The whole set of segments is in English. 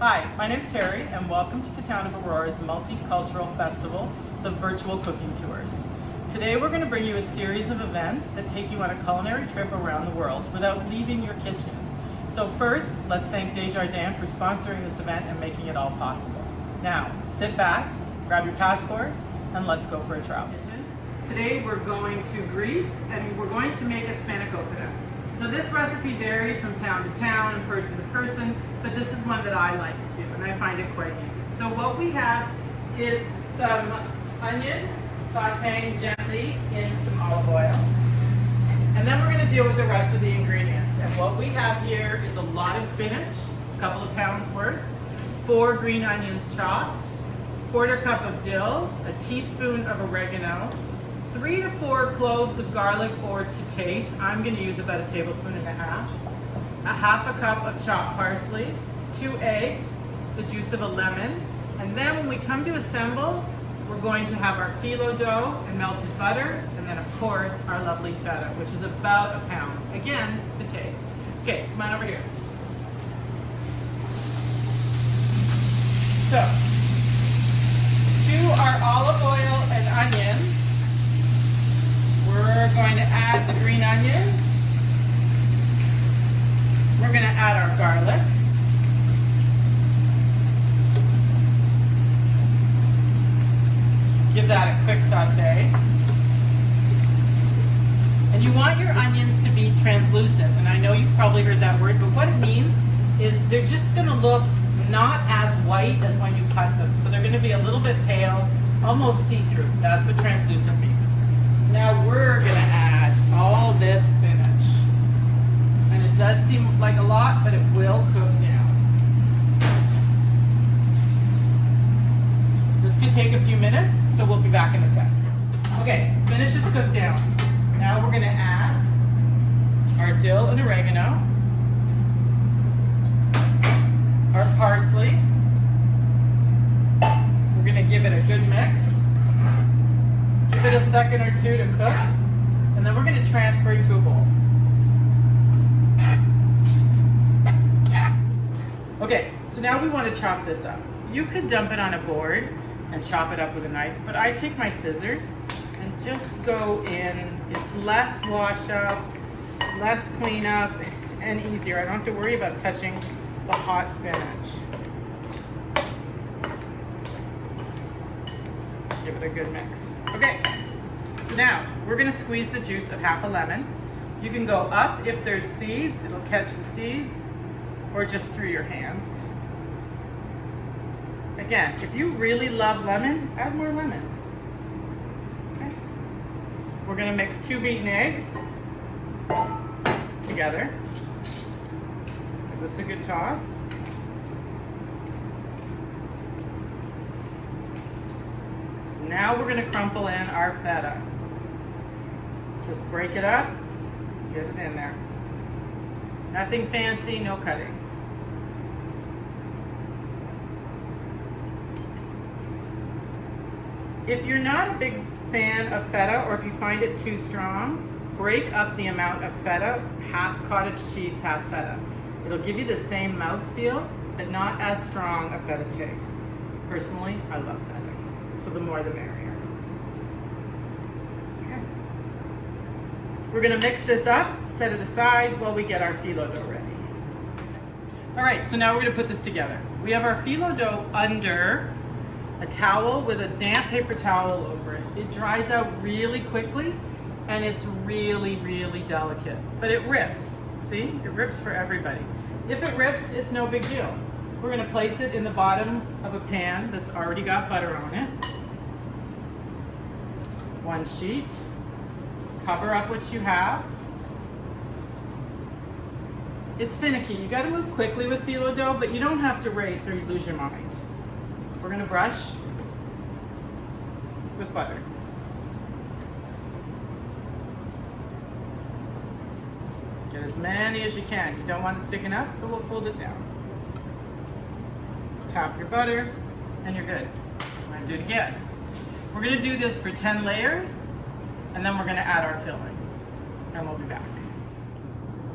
Hi, my name's Terry, and welcome to the town of Aurora's multicultural festival, the Virtual Cooking Tours. Today we're going to bring you a series of events that take you on a culinary trip around the world without leaving your kitchen. So first, let's thank Desjardins for sponsoring this event and making it all possible. Now, sit back, grab your passport, and let's go for a travel. Today we're going to Greece, and we're going to make a Spanakopita. Now this recipe varies from town to town and person to person, but this is one that I like to do, and I find it quite easy. So what we have is some onion sauteing gently in some olive oil. And then we're going to deal with the rest of the ingredients. And what we have here is a lot of spinach, a couple of pounds worth, 4 green onions chopped, 1/4 cup of dill, a teaspoon of oregano, 3 to 4 cloves of garlic or to taste. I'm going to use about 1.5 tablespoons, a 1/2 cup of chopped parsley, 2 eggs, the juice of a lemon, and then when we come to assemble, we're going to have our phyllo dough and melted butter, and then of course our lovely feta, which is about 1 pound, again to taste. Okay, come on over here. So, to our olive oil and onions, we're going to add the green onion. We're going to add our garlic. Give that a quick saute. And you want your onions to be translucent. And I know you've probably heard that word, but what it means is they're just going to look not as white as when you cut them. So they're going to be a little bit pale, almost see-through. That's what translucent means. Now we're going to add all this spinach. And it does seem like a lot, but it will cook down. This could take a few minutes, so we'll be back in a sec. Okay, spinach is cooked down. Now we're going to add our dill and oregano, our parsley. We're going to give it a good mix. Give it a second or two to cook, and then we're going to transfer it to a bowl. Okay, so now we want to chop this up. You could dump it on a board and chop it up with a knife, but I take my scissors and just go in. It's less wash up, less clean up, and easier. I don't have to worry about touching the hot spinach. Give it a good mix. Okay, so now we're going to squeeze the juice of 1/2 lemon. You can go up if there's seeds, it'll catch the seeds, or just through your hands. Again, if you really love lemon, add more lemon. Okay. We're going to mix 2 beaten eggs together. Give this a good toss. Now we're going to crumple in our feta. Just break it up, get it in there. Nothing fancy, no cutting. If you're not a big fan of feta, or if you find it too strong, break up the amount of feta, 1/2 cottage cheese, 1/2 feta. It'll give you the same mouthfeel, but not as strong a feta taste. Personally, I love feta. So the more the merrier. Okay. We're going to mix this up, set it aside while we get our phyllo dough ready. All right, so now we're going to put this together. We have our phyllo dough under a towel with a damp paper towel over it. It dries out really quickly, and it's really, really delicate. But it rips. See? It rips for everybody. If it rips, it's no big deal. We're going to place it in the bottom of a pan that's already got butter on it. 1 sheet. Cover up what you have. It's finicky. You got to move quickly with phyllo dough, but you don't have to race or you lose your mind. We're going to brush with butter. Get as many as you can. You don't want it sticking up, so we'll fold it down. Tap your butter, and you're good. I'm going to do it again. We're going to do this for 10 layers, and then we're going to add our filling, and we'll be back.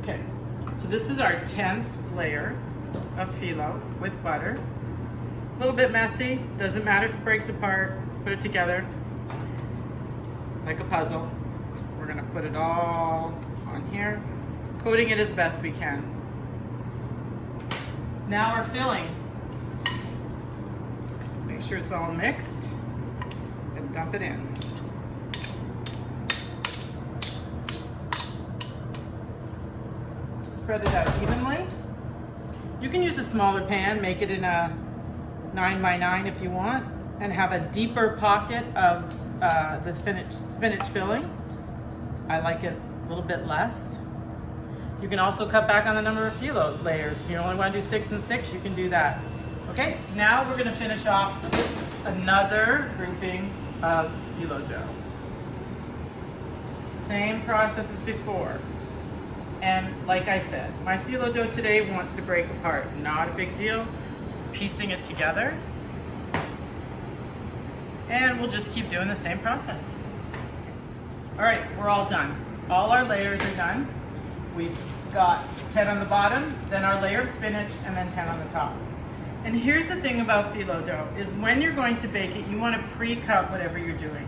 Okay, so this is our 10th layer. of phyllo with butter. A little bit messy, doesn't matter if it breaks apart. Put it together like a puzzle. We're gonna put it all on here, coating it as best we can. Now our filling. Make sure it's all mixed and dump it in. Spread it out evenly. You can use a smaller pan, make it in a 9x9 if you want, and have a deeper pocket of the spinach filling. I like it a little bit less. You can also cut back on the number of phyllo layers. If you only want to do 6 and 6, you can do that. Okay, now we're going to finish off with another grouping of phyllo dough. Same process as before. And like I said, my phyllo dough today wants to break apart. Not a big deal. Piecing it together. And we'll just keep doing the same process. All right, we're all done. All our layers are done. We've got 10 on the bottom, then our layer of spinach, and then 10 on the top. And here's the thing about phyllo dough, is when you're going to bake it, you want to pre-cut whatever you're doing.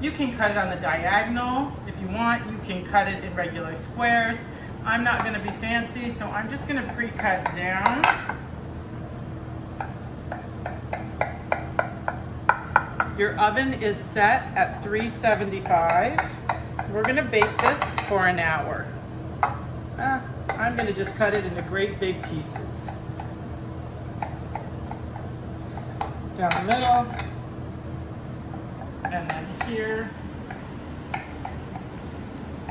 You can cut it on the diagonal if you want. You can cut it in regular squares. I'm not going to be fancy, so I'm just going to pre-cut down. Your oven is set at 375. We're going to bake this for an hour. I'm going to just cut it into great big pieces. Down the middle, and then here.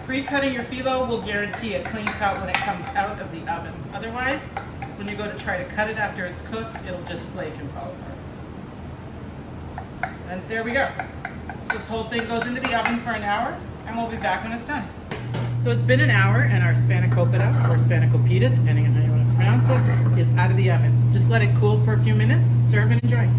Pre-cutting your phyllo will guarantee a clean cut when it comes out of the oven. Otherwise, when you go to try to cut it after it's cooked, it'll just flake and fall apart. And there we go. This whole thing goes into the oven for an hour, and we'll be back when it's done. So it's been an hour, and our Spanakopita, or Spanakopita, depending on how you want to pronounce it, is out of the oven. Just let it cool for a few minutes, serve and enjoy.